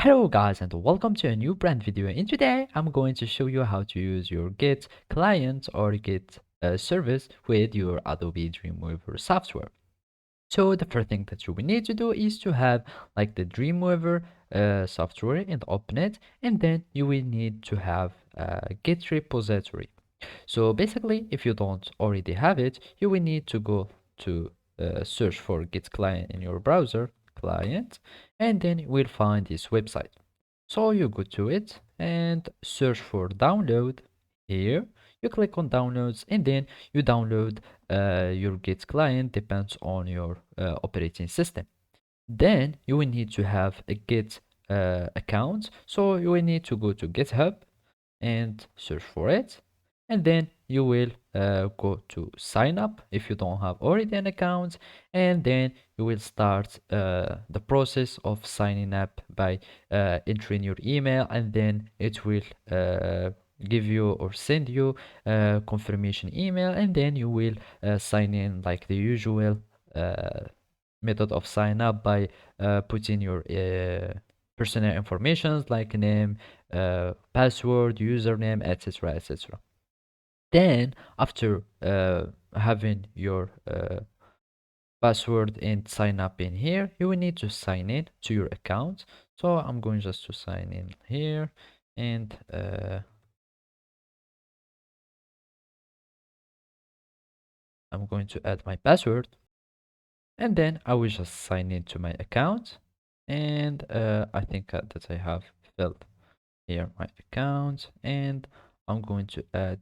Hello guys and welcome to a new brand video, and today I'm going to show you how to use your Git client or Git service with your Adobe Dreamweaver software. So the first thing that you will need to do is to have like the Dreamweaver software and open it, and then you will need to have a Git repository. So basically, if you don't already have it, you will need to go to search for Git client in your browser, client, and then you will find this website. So you go to it and search for download. Here you click on downloads, and then you download your Git client, depends on your operating system. Then you will need to have a Git account, so you will need to go to GitHub and search for it, and then you will go to sign up if you don't have already an account, and then you will start the process of signing up by entering your email, and then it will give you or send you a confirmation email, and then you will sign in like the usual method of sign up by putting your personal information like name, password, username, etc., etc. Then after having your password and sign up in here, you will need to sign in to your account. So I'm going just to sign in here, and I'm going to add my password, and then I will just sign into my account, and I think that I have filled here my account, and I'm going to add,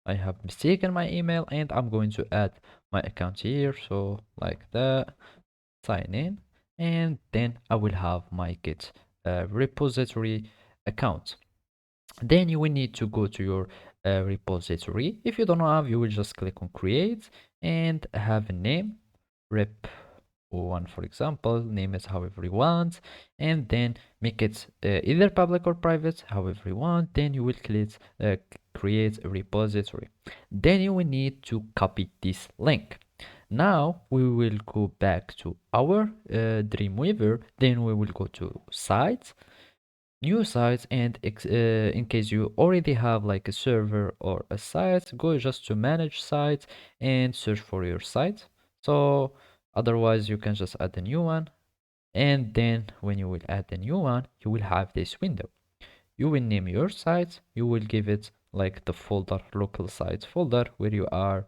I have mistaken my email, and I'm going to add my account here, so like that, sign in, and then I will have my Git repository account. Then you will need to go to your repository. If you don't have, you will just click on create and have a name, rep one, for example, name it however you want, and then make it either public or private, however you want. Then you will create a repository. Then you will need to copy this link. Now we will go back to our Dreamweaver, then we will go to sites, new sites, and in case you already have like a server or a site, go just to manage sites and search for your site. So otherwise you can just add a new one, and then when you will add a new one, you will have this window. You will name your site, you will give it like the folder, local sites folder, where you are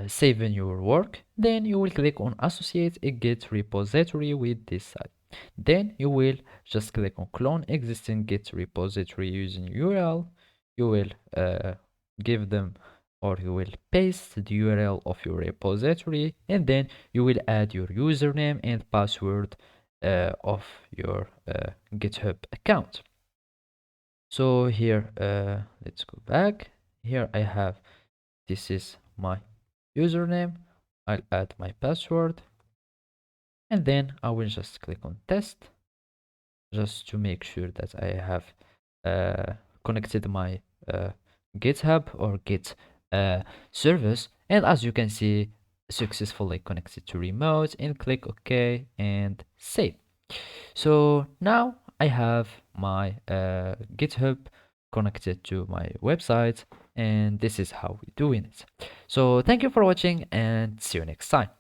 saving your work. Then you will click on associate a Git repository with this site. Then you will just click on clone existing Git repository using URL. You will give them, or you will paste the URL of your repository, and then you will add your username and password of your GitHub account. So here, let's go back. Here I have, this is my username. I'll add my password, and then I will just click on test just to make sure that I have connected my GitHub or Git service, and as you can see, successfully connected to remote, and click OK and save. So now I have my GitHub connected to my website, and this is how we're doing it. So thank you for watching, and see you next time.